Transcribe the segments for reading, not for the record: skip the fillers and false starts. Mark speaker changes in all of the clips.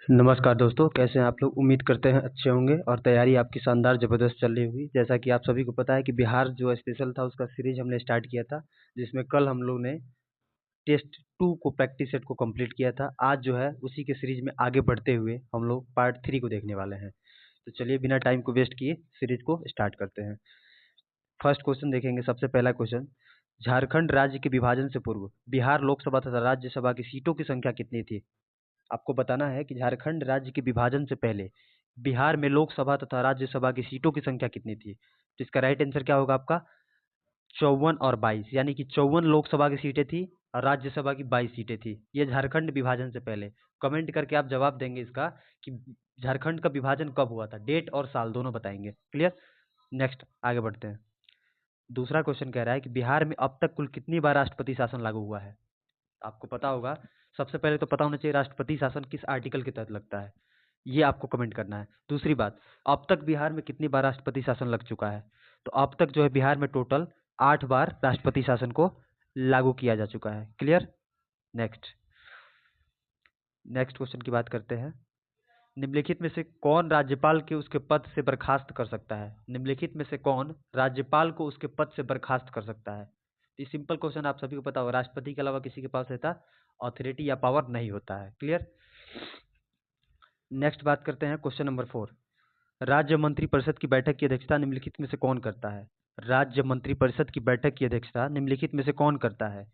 Speaker 1: नमस्कार दोस्तों, कैसे हैं आप लोग। उम्मीद करते हैं अच्छे होंगे और तैयारी आपकी शानदार ज़बरदस्त चल रही होगी। जैसा कि आप सभी को पता है कि बिहार जो स्पेशल था उसका सीरीज हमने स्टार्ट किया था, जिसमें कल हम लोग ने टेस्ट 2 को प्रैक्टिस सेट को कंप्लीट किया था। आज जो है उसी के सीरीज में आगे बढ़ते हुए हम लोग पार्ट 3 को देखने वाले हैं। तो चलिए बिना टाइम को वेस्ट किए सीरीज को स्टार्ट करते हैं। फर्स्ट क्वेश्चन देखेंगे। सबसे पहला क्वेश्चन, झारखंड राज्य के विभाजन से पूर्व बिहार लोकसभा तथा राज्यसभा की सीटों की संख्या कितनी थी। आपको बताना है कि झारखंड राज्य के विभाजन से पहले बिहार में लोकसभा तथा राज्यसभा की सीटों की संख्या कितनी थी। तो इसका राइट आंसर क्या होगा आपका 54 और 22, यानी कि 54 लोकसभा की सीटें थी और राज्यसभा की 22 सीटें थी। ये झारखंड विभाजन से पहले। कमेंट करके आप जवाब देंगे इसका कि झारखंड का विभाजन कब हुआ था, डेट और साल दोनों बताएंगे। क्लियर। नेक्स्ट आगे बढ़ते हैं। दूसरा क्वेश्चन कह रहा है कि बिहार में अब तक कुल कितनी बार राष्ट्रपति शासन लागू हुआ है। आपको पता होगा, सबसे पहले तो पता होना चाहिए राष्ट्रपति शासन किस आर्टिकल के तहत लगता है, ये आपको कमेंट करना है। दूसरी बात, अब तक बिहार में कितनी बार राष्ट्रपति शासन लग चुका है। तो अब तक जो है बिहार में टोटल 8 बार राष्ट्रपति शासन को लागू किया जा चुका है। क्लियर। नेक्स्ट नेक्स्ट क्वेश्चन की बात करते हैं। निम्नलिखित में से कौन राज्यपाल के उसके पद से बर्खास्त कर सकता है। निम्नलिखित में से कौन राज्यपाल को उसके पद से बर्खास्त कर सकता है। ये सिंपल क्वेश्चन आप सभी को पता होगा, राष्ट्रपति के अलावा किसी के पास ऐसा अथॉरिटी या पावर नहीं होता है। क्लियर। नेक्स्ट बात करते हैं क्वेश्चन नंबर 4। राज्य मंत्रिपरिषद की बैठक की अध्यक्षता निम्नलिखित में से कौन करता है। राज्य मंत्रिपरिषद की बैठक की अध्यक्षता निम्नलिखित में से कौन करता है।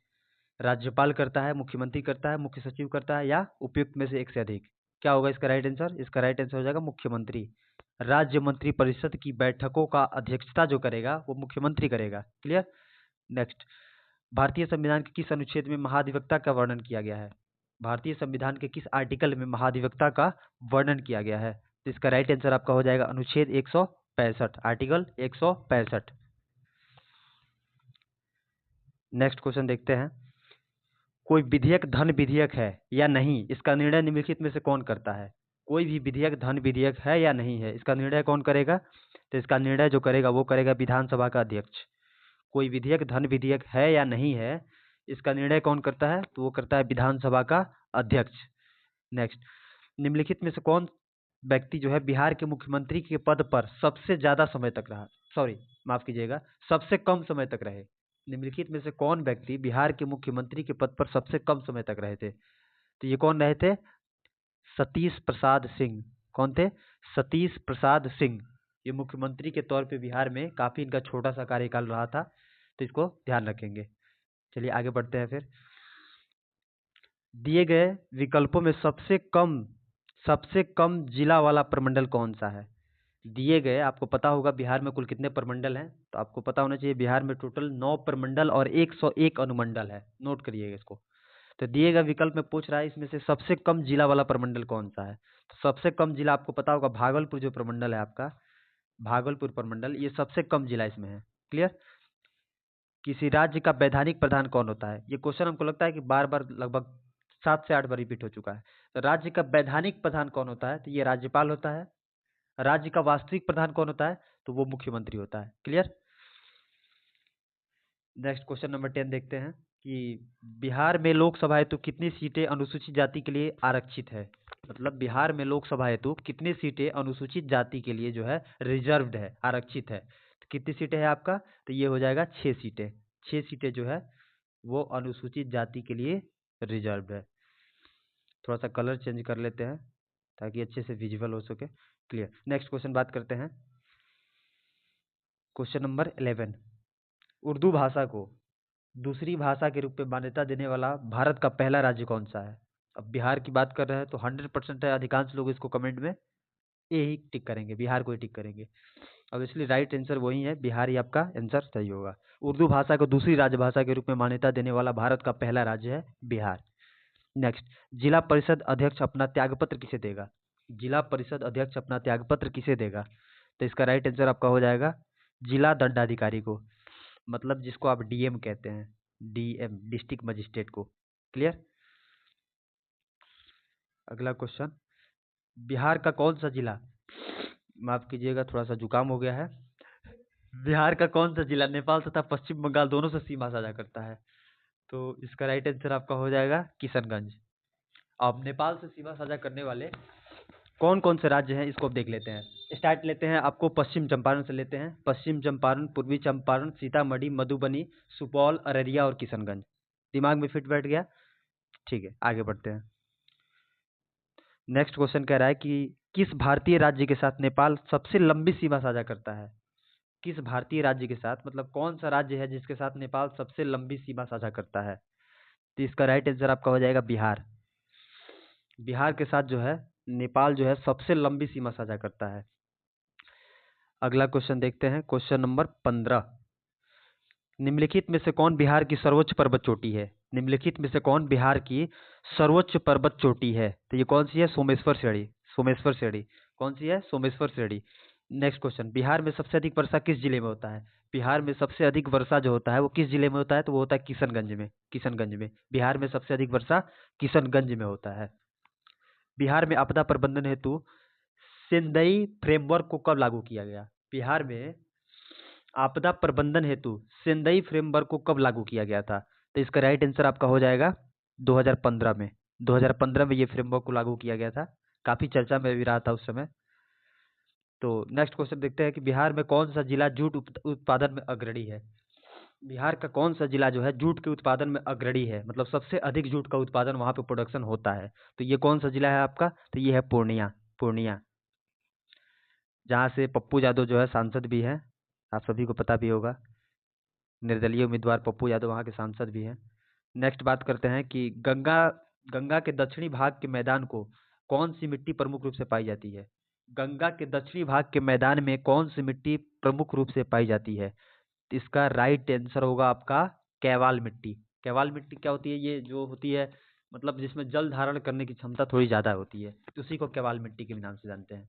Speaker 1: राज्यपाल करता है, मुख्यमंत्री करता है, मुख्य सचिव करता है या उपयुक्त में से एक से अधिक। क्या होगा इसका राइट आंसर। इसका राइट आंसर हो जाएगा मुख्यमंत्री। राज्य मंत्रिपरिषद की बैठकों का अध्यक्षता जो करेगा वो मुख्यमंत्री करेगा। क्लियर। नेक्स्ट, भारतीय संविधान के किस अनुच्छेद में महाधिवक्ता का वर्णन किया गया है। भारतीय संविधान के किस आर्टिकल में महाधिवक्ता का वर्णन किया गया है। तो इसका राइट आंसर आपका हो जाएगा अनुच्छेद 165, आर्टिकल 165। नेक्स्ट क्वेश्चन देखते हैं। कोई विधेयक धन विधेयक है या नहीं, इसका निर्णय निम्नलिखित में से कौन करता है। कोई भी विधेयक धन विधेयक है या नहीं है, इसका निर्णय कौन करेगा। तो इसका निर्णय जो करेगा वो करेगा विधानसभा का अध्यक्ष। कोई विधेयक धन विधेयक है या नहीं है, इसका निर्णय कौन करता है, तो वो करता है विधानसभा का अध्यक्ष। नेक्स्ट, निम्नलिखित में से कौन व्यक्ति जो है बिहार के मुख्यमंत्री के पद पर सबसे ज्यादा समय तक रहा, सॉरी माफ कीजिएगा, सबसे कम समय तक रहे। निम्नलिखित में से कौन व्यक्ति बिहार के मुख्यमंत्री के पद पर सबसे कम समय तक रहे थे। तो ये कौन रहे थे, सतीश प्रसाद सिंह। कौन थे, सतीश प्रसाद सिंह। ये मुख्यमंत्री के तौर पे बिहार में काफी इनका छोटा सा कार्यकाल रहा था, तो इसको ध्यान रखेंगे। चलिए आगे बढ़ते हैं फिर। दिए गए विकल्पों में सबसे कम जिला वाला प्रमंडल कौन सा है। दिए गए, आपको पता होगा बिहार में कुल कितने प्रमंडल हैं, तो आपको पता होना चाहिए बिहार में टोटल 9 प्रमंडल और 101 अनुमंडल है। नोट करिएगा इसको। तो दिए गए विकल्प में पूछ रहा है इसमें से सबसे कम जिला वाला प्रमंडल कौन सा है। तो सबसे कम जिला आपको पता होगा भागलपुर जो प्रमंडल है आपका, भागलपुर प्रमंडल, ये सबसे कम जिला इसमें है। क्लियर। किसी राज्य का वैधानिक प्रधान कौन होता है। ये क्वेश्चन हमको लगता है कि बार बार लगभग 7 से 8 बार रिपीट हो चुका है। तो राज्य का वैधानिक प्रधान कौन होता है, तो ये राज्यपाल होता है। राज्य का वास्तविक प्रधान कौन होता है, तो वो मुख्यमंत्री होता है। क्लियर। नेक्स्ट क्वेश्चन नंबर 10 देखते हैं कि बिहार में लोकसभा हेतु कितनी सीटें अनुसूचित जाति के लिए आरक्षित है। मतलब बिहार में लोकसभा हेतु कितनी सीटें अनुसूचित जाति के लिए जो है रिजर्व्ड है, आरक्षित है। तो कितनी सीटें हैं आपका, तो ये हो जाएगा 6 सीटें। 6 सीटें जो है वो अनुसूचित जाति के लिए रिजर्व्ड है। थोड़ा सा कलर चेंज कर लेते हैं ताकि अच्छे से विजुअल हो सके। क्लियर। नेक्स्ट क्वेश्चन बात करते हैं। क्वेश्चन नंबर 11, उर्दू भाषा को दूसरी भाषा के रूप में मान्यता देने वाला भारत का पहला राज्य कौन सा है। अब बिहार की बात कर रहे हैं तो 100% है, अधिकांश लोग इसको कमेंट में ए ही टिक करेंगे, बिहार को ही टिक करेंगे। अब इसलिए राइट आंसर वही है, बिहार ही आपका आंसर सही होगा। उर्दू भाषा को दूसरी राजभाषा के रूप में मान्यता देने वाला भारत का पहला राज्य है बिहार। नेक्स्ट, जिला परिषद अध्यक्ष अपना त्यागपत्र किसे देगा। जिला परिषद अध्यक्ष अपना त्यागपत्र किसे देगा, तो इसका राइट आंसर आपका हो जाएगा जिला दंडाधिकारी को, मतलब जिसको आप डीएम कहते हैं, डीएम डिस्ट्रिक्ट मजिस्ट्रेट को। क्लियर। अगला क्वेश्चन, बिहार का कौन सा जिला, माफ कीजिएगा थोड़ा सा जुकाम हो गया है। बिहार का कौन सा जिला नेपाल तथा पश्चिम बंगाल दोनों से सीमा साझा करता है। तो इसका राइट आंसर आपका हो जाएगा किशनगंज। अब नेपाल से सीमा साझा करने वाले कौन कौन से राज्य हैं इसको अब देख लेते हैं। स्टार्ट लेते हैं, आपको पश्चिम चंपारण से लेते हैं। पश्चिम चंपारण, पूर्वी चंपारण, सीतामढ़ी, मधुबनी, सुपौल, अररिया और किशनगंज। दिमाग में फिट बैठ गया? ठीक है, आगे बढ़ते हैं। नेक्स्ट क्वेश्चन कह रहा है कि किस भारतीय राज्य के साथ नेपाल सबसे लंबी सीमा साझा करता है? किस भारतीय राज्य के साथ, मतलब कौन सा राज्य है जिसके साथ नेपाल सबसे लंबी सीमा साझा करता है? तो इसका राइट आंसर आपका हो जाएगा बिहार। बिहार के साथ जो है नेपाल जो है सबसे लंबी सीमा साझा करता है। अगला क्वेश्चन देखते हैं, क्वेश्चन नंबर 15। निम्नलिखित में से कौन बिहार की सर्वोच्च पर्वत चोटी है? निम्नलिखित में से कौन बिहार की सर्वोच्च पर्वत चोटी है? तो ये कौन सी है? सोमेश्वर श्रेणी। सोमेश्वर श्रेणी कौन सी है? सोमेश्वर श्रेणी। नेक्स्ट क्वेश्चन, बिहार में सबसे अधिक वर्षा किस जिले में होता है? बिहार में सबसे अधिक वर्षा जो होता है वो किस जिले में होता है? तो वो होता है किशनगंज में। किशनगंज में बिहार में सबसे अधिक वर्षा किशनगंज में होता है। बिहार में आपदा प्रबंधन हेतु सेंदई फ्रेमवर्क को कब लागू किया गया? बिहार में आपदा प्रबंधन हेतु सेंदई फ्रेमवर्क को कब लागू किया गया था? तो इसका राइट आंसर आपका हो जाएगा 2015 में। 2015 में ये फ्रेमवर्क को लागू किया गया था। काफी चर्चा में भी रहा था उस समय। तो नेक्स्ट क्वेश्चन देखते हैं कि बिहार में कौन सा जिला जूट उत्पादन में अग्रणी है? बिहार का कौन सा जिला जो है जूट के उत्पादन में अग्रणी है, मतलब सबसे अधिक जूट का उत्पादन वहां पे प्रोडक्शन होता है? तो ये कौन सा जिला है आपका? तो ये है पूर्णिया। पूर्णिया, जहाँ से पप्पू यादव जो है सांसद भी हैं, आप सभी को पता भी होगा। निर्दलीय उम्मीदवार पप्पू यादव वहाँ के सांसद भी हैं। नेक्स्ट बात करते हैं कि गंगा गंगा के दक्षिणी भाग के मैदान को कौन सी मिट्टी प्रमुख रूप से पाई जाती है? गंगा के दक्षिणी भाग के मैदान में कौन सी मिट्टी प्रमुख रूप से पाई जाती है? तो इसका राइट आंसर होगा आपका कैवाल मिट्टी। कैवाल मिट्टी क्या होती है? ये जो होती है, मतलब जिसमें जल धारण करने की क्षमता थोड़ी ज़्यादा होती है, उसी को कैवाल मिट्टी के नाम से जानते हैं।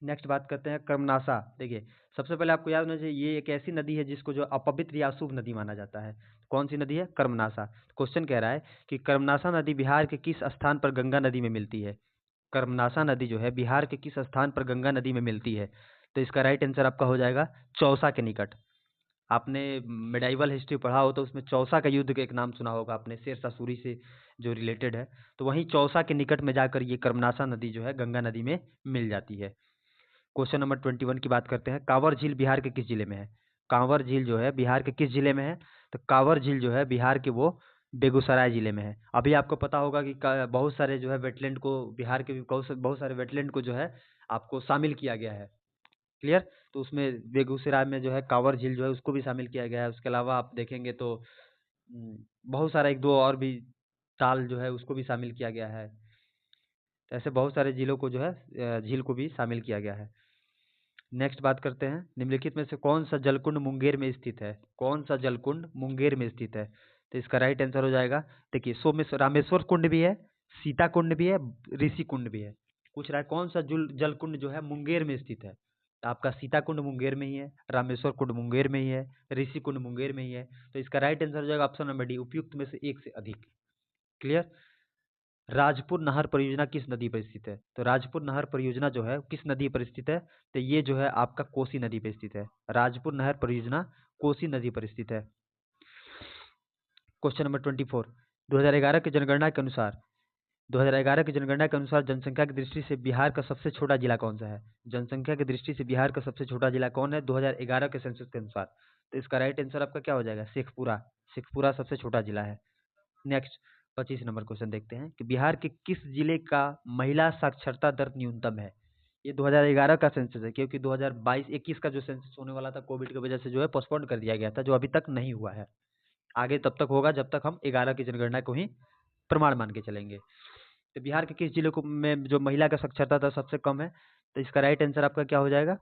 Speaker 1: नेक्स्ट बात करते हैं कर्मनाशा। देखिए, सबसे पहले आपको याद होना चाहिए ये एक ऐसी नदी है जिसको जो अपवित्र या अशुभ नदी माना जाता है। कौन सी नदी है? कर्मनाशा। क्वेश्चन कह रहा है कि कर्मनाशा नदी बिहार के किस स्थान पर गंगा नदी में मिलती है? कर्मनाशा नदी जो है बिहार के किस स्थान पर गंगा नदी में मिलती है? तो इसका राइट आंसर आपका हो जाएगा चौसा के निकट। आपने मेडाइवल हिस्ट्री पढ़ा हो तो उसमें चौसा का युद्ध का एक नाम सुना होगा आपने, शेरशाह सूरी से जो रिलेटेड है। तो वहीं चौसा के निकट में जाकर ये कर्मनाशा नदी जो है गंगा नदी में मिल जाती है। क्वेश्चन नंबर 21 की बात करते हैं, कांवर झील बिहार के किस जिले में है? कांवर झील जो है बिहार के किस जिले में है? तो कांवर झील जो है बिहार के वो बेगूसराय जिले में है। अभी आपको पता होगा कि बहुत सारे जो है वेटलैंड को, बिहार के भी बहुत सारे वेटलैंड को जो है आपको शामिल किया गया है। क्लियर? तो उसमें बेगूसराय में जो है कांवर झील जो है उसको भी शामिल किया गया है। उसके अलावा आप देखेंगे तो बहुत सारा एक दो और भी ताल जो है उसको भी शामिल किया गया है। तो ऐसे बहुत सारे जिलों को जो है झील को भी शामिल किया गया है। नेक्स्ट बात करते हैं, निम्नलिखित में से कौन सा जलकुंड मुंगेर में स्थित है? कौन सा जलकुंड मुंगेर में स्थित है? तो इसका राइट आंसर हो जाएगा, देखिए, सोमेश्वर रामेश्वर कुंड भी है, सीता कुंड भी है, ऋषि कुंड भी है। पूछ रहा है कौन सा जलकुंड जो है मुंगेर में स्थित है? तो आपका सीता कुंड मुंगेर में ही है, रामेश्वर कुंड मुंगेर में ही है, ऋषि कुंड मुंगेर में ही है। तो इसका राइट आंसर हो जाएगा ऑप्शन नंबर डी, उपयुक्त में से एक से अधिक। क्लियर? राजपुर नहर परियोजना किस नदी पर स्थित है? तो राजपुर नहर परियोजना जो है किस नदी पर स्थित है? तो ये जो है आपका कोसी नदी पर स्थित है। राजपुर नहर परियोजना कोसी नदी पर स्थित है। क्वेश्चन नंबर 24, 2011 की जनगणना के अनुसार 2011 की जनगणना के अनुसार जनसंख्या की दृष्टि से बिहार का सबसे छोटा जिला कौन सा है? जनसंख्या की दृष्टि से बिहार का सबसे छोटा जिला कौन है 2011 के सेंसस के अनुसार? तो इसका राइट आंसर आपका क्या हो जाएगा? शेखपुरा। शेखपुरा सबसे छोटा जिला है। नेक्स्ट 25 नंबर क्वेश्चन देखते हैं कि बिहार के किस जिले का महिला साक्षरता दर न्यूनतम है? ये 2011 का सेंसस है, क्योंकि 2022-21 का जो सेंसस होने वाला था कोविड की वजह से जो है पोस्टपोन कर दिया गया था, जो अभी तक नहीं हुआ है। आगे तब तक होगा जब तक हम 11 की जनगणना को ही प्रमाण मान के चलेंगे। तो बिहार के किस जिले को में जो महिला का साक्षरता दर सबसे कम है? तो इसका राइट आंसर आपका क्या हो जाएगा?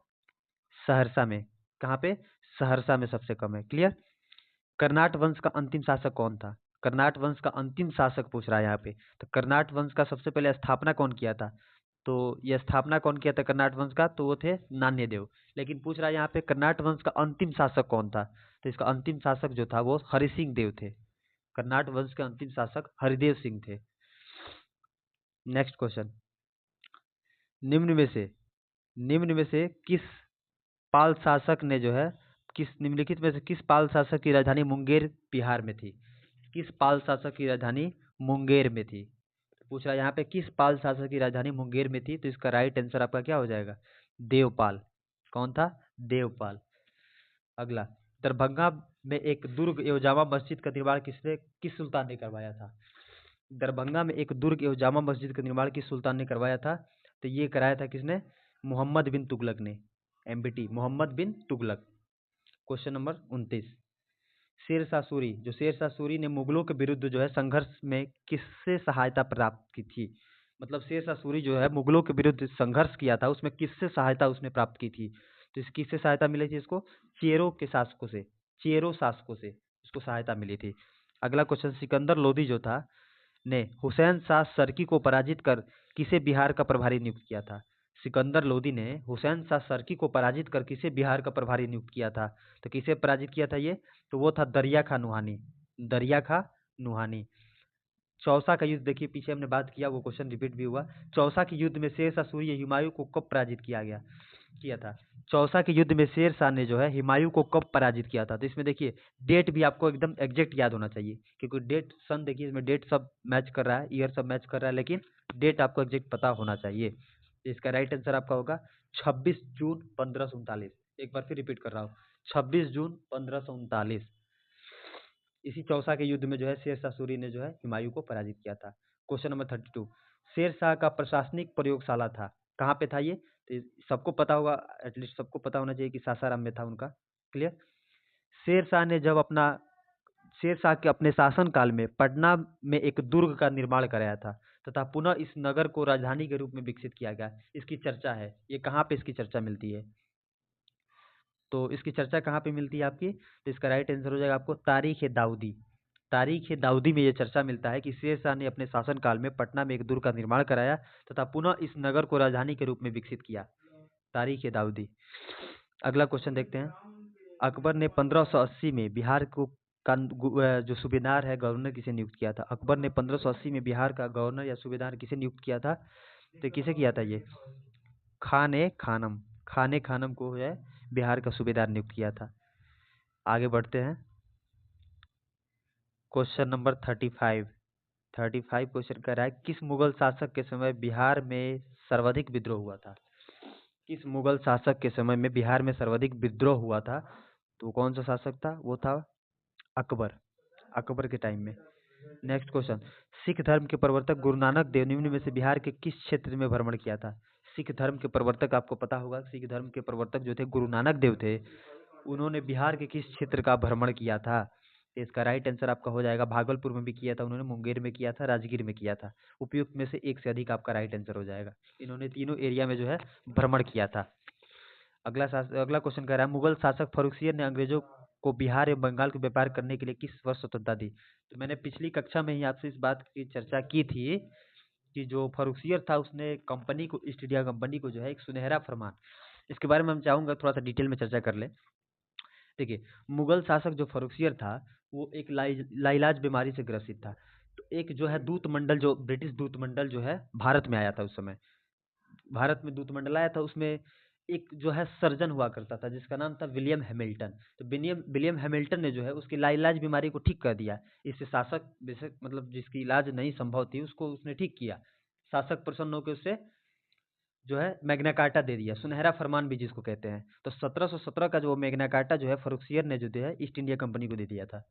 Speaker 1: सहरसा में। कहाँ पे? सहरसा में सबसे कम है। क्लियर? कर्नाट वंश का अंतिम शासक कौन था? कर्नाट वंश का अंतिम शासक पूछ रहा है यहाँ पे। तो कर्नाट वंश का सबसे पहले स्थापना कौन किया था? तो ये स्थापना कौन किया था कर्नाट वंश का? तो वो थे नान्यदेव। लेकिन पूछ रहा है यहाँ पे कर्नाट वंश का अंतिम शासक कौन था? तो इसका अंतिम शासक जो था वो हरिसिंह देव थे। कर्नाट वंश के अंतिम शासक हरिदेव सिंह थे। नेक्स्ट क्वेश्चन, निम्न में से किस पाल शासक ने जो है किस निम्नलिखित में से किस पाल शासक की राजधानी मुंगेर बिहार में थी? किस पाल शासक की राजधानी मुंगेर में थी? पूछ रहा है यहाँ पे किस पाल शासक की राजधानी मुंगेर में थी, तो इसका राइट आंसर आपका क्या हो जाएगा? देवपाल। कौन था? देवपाल। अगला, दरभंगा में एक दुर्ग एवं जामा मस्जिद का निर्माण किस सुल्तान ने करवाया था? दरभंगा में एक दुर्ग एवं जामा मस्जिद का निर्माण किस सुल्तान ने करवाया था? तो ये कराया था किसने? मोहम्मद बिन तुगलक ने। एमबीटी, मोहम्मद बिन तुगलक। क्वेश्चन नंबर 29, शेरशाह सूरी, जो शेरशाह सूरी ने मुगलों के विरुद्ध जो है संघर्ष में किससे सहायता प्राप्त की थी? मतलब शेरशाह सूरी जो है मुगलों के विरुद्ध संघर्ष किया था, उसमें किससे सहायता उसने प्राप्त की थी? तो इस किससे सहायता मिली थी इसको? चेरों के शासकों से, चेरो शासकों से उसको सहायता मिली थी। अगला क्वेश्चन, सिकंदर लोदी जो था ने हुसैन शाह सर्की को पराजित कर किसे बिहार का प्रभारी नियुक्त किया था? सिकंदर लोदी ने हुसैन शाह सर्की को पराजित कर किसे बिहार का प्रभारी नियुक्त किया था? तो किसे पराजित किया था ये? तो वो था दरिया खां नुहानी। दरिया खां नुहानी। चौसा का युद्ध देखिए, पीछे हमने बात किया, वो क्वेश्चन रिपीट भी हुआ। चौसा के युद्ध में शेरशाह सूरी हुमायूं को कब पराजित किया था? चौसा के युद्ध में शेरशाह ने जो है हुमायूं को कब पराजित किया था? तो इसमें देखिए डेट भी आपको एकदम एग्जैक्ट याद होना चाहिए, क्योंकि डेट सन देखिए इसमें डेट सब मैच कर रहा है, ईयर सब मैच कर रहा है, लेकिन डेट आपको एग्जैक्ट पता होना चाहिए। तो इसका राइट आंसर आपका होगा 26 जून 1539। एक बार फिर रिपीट कर रहा हूँ, 26 जून 1539। इसी चौसा के युद्ध में जो है शेरशाह सूरी ने जो है हुमायूं को पराजित किया था। क्वेश्चन नंबर 32, शेरशाह का प्रशासनिक प्रयोगशाला था, कहाँ पे था ये? तो सबको पता होगा, एटलीस्ट सबको पता होना चाहिए कि सासाराम में था उनका। क्लियर? शेरशाह ने जब अपना शेरशाह के अपने शासन काल में पटना में एक दुर्ग का निर्माण कराया था तथा पुनः इस नगर को राजधानी के रूप में विकसित किया गया, इसकी चर्चा है। ये कहाँ पे इसकी चर्चा मिलती है? तो इसकी चर्चा कहाँ पे मिलती है आपकी? तो इसका राइट आंसर हो जाएगा आपको तारीख-ए-दाऊदी। तारीख-ए-दाऊदी में ये चर्चा मिलता है कि शेरशाह ने अपने शासनकाल में पटना में एक दुर्ग का निर्माण कराया तथा पुनः इस नगर को राजधानी के रूप में विकसित किया। तारीख-ए-दाऊदी। अगला क्वेश्चन देखते हैं। अकबर ने 1580 में बिहार को जो सूबेदार है गवर्नर किसे नियुक्त किया था? अकबर ने 1580 में बिहार का गवर्नर या सूबेदार किसे नियुक्त किया था? तो किसे किया था ये? खान-ए-खानम। खान-ए-खानम को है बिहार का सूबेदार नियुक्त किया था। आगे बढ़ते हैं। क्वेश्चन नंबर 35 क्वेश्चन कह रहा है किस मुगल शासक के समय बिहार में सर्वाधिक विद्रोह हुआ था? किस मुगल शासक के समय में बिहार में सर्वाधिक विद्रोह हुआ था? तो कौन सा शासक था? वो था अकबर। अकबर के टाइम में। नेक्स्ट क्वेश्चन, सिख धर्म के प्रवर्तक गुरु नानक देव निम्न में से बिहार के किस क्षेत्र में भ्रमण किया था? सिख धर्म के प्रवर्तक आपको पता होगा, सिख धर्म के प्रवर्तक जो थे गुरु नानक देव थे, उन्होंने बिहार के किस क्षेत्र का भ्रमण किया था? तो इसका राइट आंसर आपका हो जाएगा भागलपुर में भी किया था उन्होंने, मुंगेर में किया था, राजगीर में किया था। उपयुक्त में से एक से अधिक आपका राइट आंसर हो जाएगा। इन्होंने तीनों एरिया में जो है भ्रमण किया था। अगला क्वेश्चन कह रहा है मुगल शासक फर्रुखसियर ने अंग्रेजों को बिहार एवं बंगाल को व्यापार करने के लिए किस वर्ष स्वतंत्रता दी? तो मैंने पिछली कक्षा में ही आपसे इस बात की चर्चा की थी कि जो फर्रुखसियर था उसने कंपनी को, ईस्ट इंडिया कंपनी को जो है एक सुनहरा फरमान, इसके बारे में हम चाहूंगा थोड़ा सा डिटेल में चर्चा कर ले। देखिए, मुगल शासक जो फर्रुखसियर था वो एक लाइलाज बीमारी से ग्रसित था। तो एक जो है दूत मंडल, जो ब्रिटिश दूत मंडल जो है भारत में आया था, उस समय भारत में दूत मंडल आया था, उसमें एक जो है सर्जन हुआ करता था जिसका नाम था विलियम हैमिल्टन। तो विलियम हैमिल्टन ने जो है उसकी लाइलाज बीमारी को ठीक कर दिया। इससे शासक मतलब जिसकी इलाज नहीं संभव थी उसको उसने ठीक किया। शासक प्रसन्न होकर उससे जो है मैग्ना कार्टा दे दिया, सुनहरा फरमान भी जिसको कहते हैं। तो 1717 का जो मैग्ना कार्टा जो है फर्रुखसियर ने जो है ईस्ट इंडिया कंपनी को दे दिया था।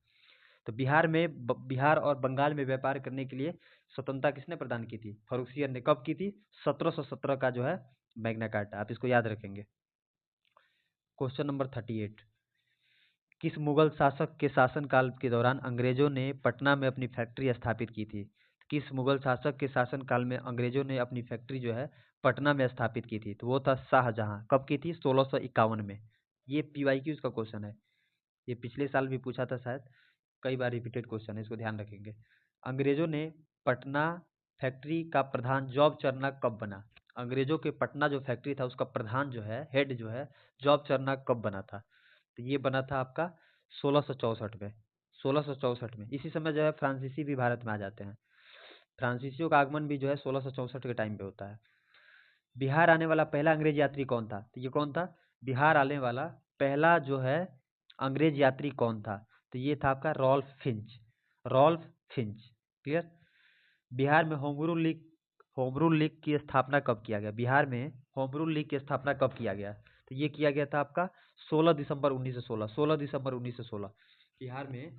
Speaker 1: तो बिहार और बंगाल में व्यापार करने के लिए स्वतंत्रता किसने प्रदान की थी? फर्रुखसियर ने। कब की थी? 1717 का जो है मैग्ना कार्टा, आप इसको याद रखेंगे। क्वेश्चन नंबर 38, किस मुगल शासक के शासनकाल के दौरान अंग्रेजों ने पटना में अपनी फैक्ट्री स्थापित की थी? किस मुगल शासक के शासनकाल में अंग्रेजों ने अपनी फैक्ट्री जो है पटना में स्थापित की थी? तो वो था शाहजहां। कब की थी? 1651 में। ये PYQ का क्वेश्चन है, ये पिछले साल भी पूछा था शायद, कई बार रिपीटेड क्वेश्चन है, इसको ध्यान रखेंगे। अंग्रेजों ने पटना फैक्ट्री का प्रधान जॉब चरनक कब बना? अंग्रेजों के पटना जो फैक्ट्री था उसका प्रधान जो है, हेड जो है, जॉब चरनक कब बना था? तो ये बना था आपका 1664 में। 1664 में। इसी समय जो है फ्रांसीसी भी भारत में आ जाते हैं। फ्रांसीसियों का आगमन भी जो है 1664 के टाइम पे होता है। बिहार आने वाला पहला अंग्रेज यात्री कौन था? तो ये कौन था? बिहार आने वाला पहला जो है अंग्रेज यात्री कौन था? तो ये था आपका Ralph Finch. Ralph Finch. Clear? Bihar में होम रूल लीग की स्थापना कब किया गया? बिहार में होम रूल लीग की स्थापना कब किया गया? तो ये किया गया था आपका 16 दिसंबर 1916। 16 दिसंबर 1916 बिहार में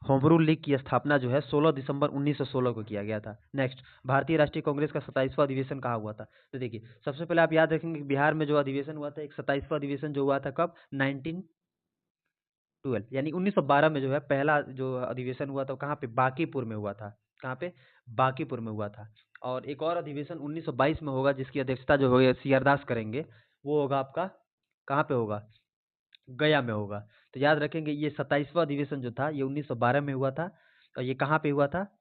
Speaker 1: होम रूल लीग की स्थापना जो है 16 दिसंबर 1916 को किया गया था। नेक्स्ट, भारतीय राष्ट्रीय कांग्रेस का 27वां अधिवेशन कहाँ हुआ था? तो देखिए, सबसे पहले आप याद रखेंगे कि बिहार में जो अधिवेशन हुआ था, एक 27वां अधिवेशन जो हुआ था कब? 1912, यानी 1912 में जो है पहला जो अधिवेशन हुआ था वो कहाँ पे? बांकीपुर में हुआ था। कहाँ पे? बांकीपुर में हुआ था। और एक और अधिवेशन 1922 में होगा, जिसकी अध्यक्षता जो होगी सी.आर. दास करेंगे। वो होगा आपका कहाँ पे होगा? गया में होगा। तो याद रखेंगे, ये 27वां अधिवेशन जो था ये 1912 में हुआ था। और ये कहाँ पे हुआ था?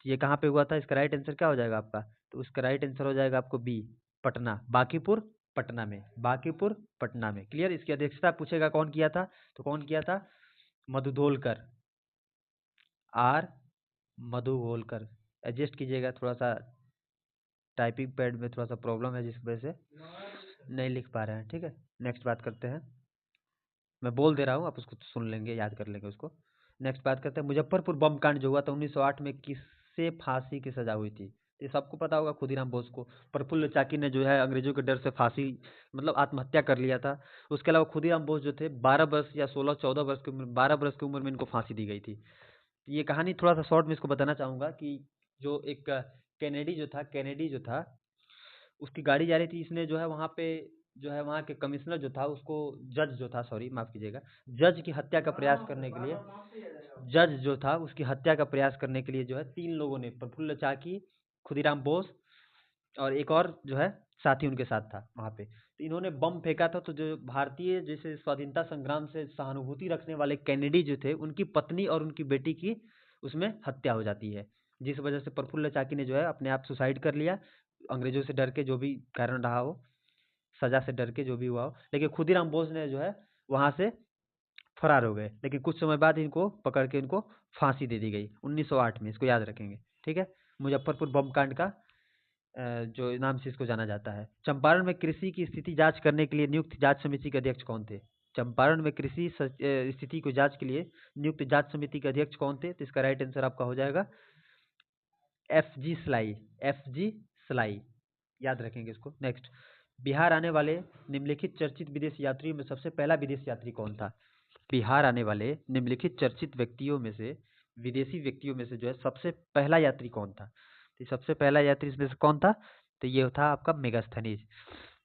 Speaker 1: ये कहाँ पे हुआ था? इसका राइट आंसर क्या हो जाएगा आपका? तो उसका राइट आंसर हो जाएगा आपको बी, पटना। बांकीपुर पटना में, बांकीपुर पटना में। क्लियर? इसकी अध्यक्षता पूछेगा कौन किया था, तो कौन किया था? मधुधोलकर, आर मधुगोलकर। एडजस्ट कीजिएगा, थोड़ा सा टाइपिंग पैड में थोड़ा सा प्रॉब्लम है, जिस वजह से नहीं लिख पा रहे हैं। ठीक है, नेक्स्ट बात करते हैं। मैं बोल दे रहा हूँ, आप उसको सुन लेंगे, याद कर लेंगे उसको। नेक्स्ट बात करते हैं, मुजफ्फरपुर बम कांड जो हुआ था 1908 में, किससे फांसी की सजा हुई थी? ये सबको पता होगा, खुदीराम बोस को। प्रफुल्ल चाकी ने जो है अंग्रेजों के डर से फांसी, मतलब आत्महत्या कर लिया था। उसके अलावा खुदीराम बोस जो थे 12 वर्ष या 16-14 वर्ष की उम्र, 12 वर्ष की उम्र में इनको फांसी दी गई थी। तो ये कहानी थोड़ा सा शॉर्ट में इसको बताना चाहूँगा कि जो एक कैनेडी जो था, उसकी गाड़ी जा रही थी। इसने जो है वहाँ पे, जो है वहाँ के कमिश्नर जो था उसको, जज जो था, सॉरी माफ़ कीजिएगा, जज की हत्या का प्रयास करने के लिए, जज जो था उसकी हत्या का प्रयास करने के लिए जो है 3 लोगों ने, प्रफुल्ल चाकी, खुदीराम बोस और एक और जो है साथी उनके साथ था वहाँ पे। तो इन्होंने बम फेंका था। तो जो भारतीय जैसे स्वाधीनता संग्राम से सहानुभूति रखने वाले कैनेडी जो थे, उनकी पत्नी और उनकी बेटी की उसमें हत्या हो जाती है। जिस वजह से प्रफुल्ल चाकी ने जो है अपने आप सुसाइड कर लिया, अंग्रेजों से डर के, जो भी कारण रहा हो, सजा से डर के जो भी हुआ हो। लेकिन खुदीराम बोस ने जो है वहाँ से फरार हो गए। लेकिन कुछ समय बाद इनको पकड़ के इनको फांसी दे दी गई 1908 में। इसको याद रखेंगे। ठीक है, मुजफ्फरपुर बम कांड का जो नाम से इसको जाना जाता है। चंपारण में कृषि की स्थिति जांच करने के लिए नियुक्त जांच समिति के अध्यक्ष कौन थे? चंपारण में कृषि स्थिति को जांच के लिए नियुक्त जांच समिति के अध्यक्ष कौन थे? तो इसका राइट आंसर आपका हो जाएगा FG स्लाई। FG स्लाई, याद रखेंगे इसको। नेक्स्ट, बिहार आने वाले निम्नलिखित चर्चित विदेशी यात्रियों में सबसे पहला विदेशी यात्री कौन था? बिहार आने वाले निम्नलिखित चर्चित व्यक्तियों में से, विदेशी व्यक्तियों में से जो है सबसे पहला यात्री कौन था? तो सबसे पहला यात्री इसमें से कौन था? तो ये था आपका मेगास्थनीज।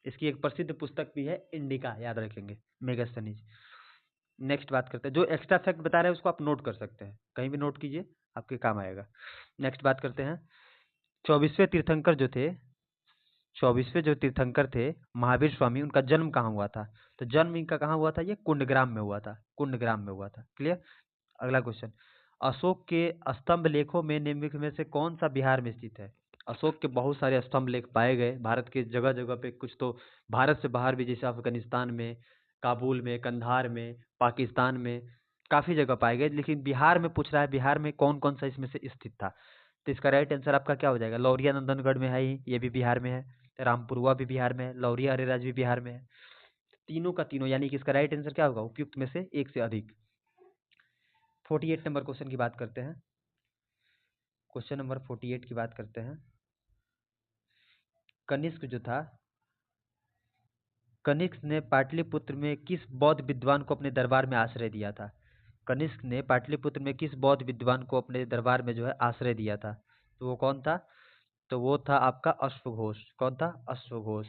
Speaker 1: इसकी एक प्रसिद्ध पुस्तक भी है, इंडिका, याद रखेंगे, मेगास्थनीज। नेक्स्ट बात करते हैं, जो एक्स्ट्रा फैक्ट बता रहे हैं उसको आप नोट कर सकते हैं, कहीं भी नोट कीजिए, आपके काम आएगा। नेक्स्ट बात करते हैं, 24वें तीर्थंकर जो थे, 24वें जो तीर्थंकर थे महावीर स्वामी, उनका जन्म कहाँ हुआ था? तो जन्म इनका कहाँ हुआ था? ये कुंडग्राम में हुआ था, कुंडग्राम में हुआ था। क्लियर? अगला क्वेश्चन, अशोक के स्तंभ लेखों में निम्नलिखित में से कौन सा बिहार में स्थित है? अशोक के बहुत सारे स्तंभ लेख पाए गए भारत के जगह जगह पे, कुछ तो भारत से बाहर भी, जैसे अफगानिस्तान में, काबुल में, कंधार में, पाकिस्तान में, काफ़ी जगह पाए गए। लेकिन बिहार में पूछ रहा है, बिहार में कौन कौन सा इसमें से स्थित था? तो इसका राइट आंसर आपका क्या हो जाएगा? लौरिया नंदनगढ़ में है ही, ये भी बिहार में है। रामपुरवा भी बिहार में है, लौरिया अरेराज भी बिहार में है। तीनों का तीनों, यानी कि इसका राइट आंसर क्या होगा? उपयुक्त में से एक से अधिक। 48 नंबर क्वेश्चन की बात करते हैं। क्वेश्चन नंबर 48 की बात करते हैं। कनिष्क जो था, कनिष्क ने पाटलिपुत्र में किस बौद्ध विद्वान को अपने दरबार में आश्रय दिया था? कनिष्क ने पाटलिपुत्र में किस बौद्ध विद्वान को अपने दरबार में जो है आश्रय दिया था? तो वो कौन था? तो वो था आपका अश्वघोष। कौन था? अश्वघोष।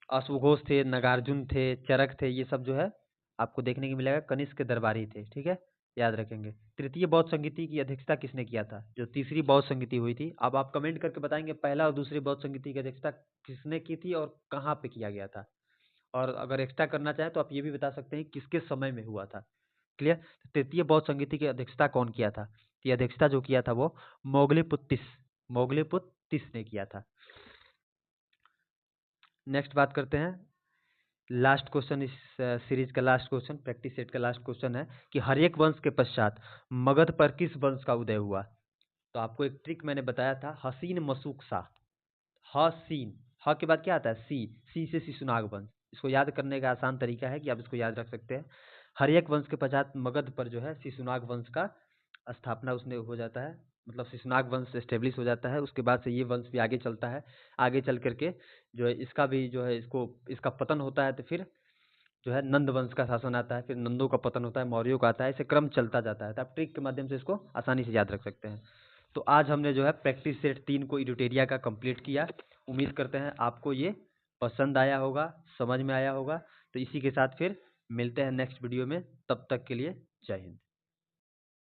Speaker 1: अश्वघोष थे, नागार्जुन थे, चरक थे, ये सब जो है आपको देखने को मिलेगा कनिष्क के दरबारी थे। ठीक है, याद रखेंगे। तृतीय बौद्ध संगीति की अध्यक्षता किसने किया था? जो तीसरी बौद्ध संगीति हुई थी, अब आप कमेंट करके बताएंगे पहला और दूसरी बौद्ध संगीति की अध्यक्षता किसने की थी और कहाँ पे किया गया था। और अगर एक्स्ट्रा करना चाहे तो आप ये भी बता सकते हैं किसके समय में हुआ था। क्लियर? तृतीय बौद्ध संगीति की अध्यक्षता कौन किया था? ये अध्यक्षता जो किया था वो मोगलीपुत्तिस, मोगलीपुत्तिस ने किया था। नेक्स्ट बात करते हैं, लास्ट क्वेश्चन इस सीरीज का, लास्ट क्वेश्चन, प्रैक्टिस सेट का लास्ट क्वेश्चन है कि हर्यक वंश के पश्चात मगध पर किस वंश का उदय हुआ? तो आपको एक ट्रिक मैंने बताया था, हसीन मसूक शाह। हसीन, ह के बाद क्या आता है? सी से शिशुनाग वंश। इसको याद करने का आसान तरीका है कि आप इसको याद रख सकते हैं। हर्यक वंश के पश्चात मगध पर जो है शिशुनाग वंश का स्थापना उसने हो जाता है, मतलब शिशुनाग वंश एस्टेब्लिश हो जाता है। उसके बाद से ये वंश भी आगे चलता है। आगे चल कर के जो है इसका भी जो है इसका पतन होता है, तो फिर जो है नंद वंश का शासन आता है, फिर नंदों का पतन होता है, मौर्यों का आता है, ऐसे क्रम चलता जाता है। तो आप ट्रिक के माध्यम से इसको आसानी से याद रख सकते हैं। तो आज हमने जो है प्रैक्टिस सेट 3 को इरिटेरिया का कंप्लीट किया। उम्मीद करते हैं आपको ये पसंद आया होगा, समझ में आया होगा। तो इसी के साथ फिर मिलते हैं नेक्स्ट वीडियो में, तब तक के लिए जय हिंद।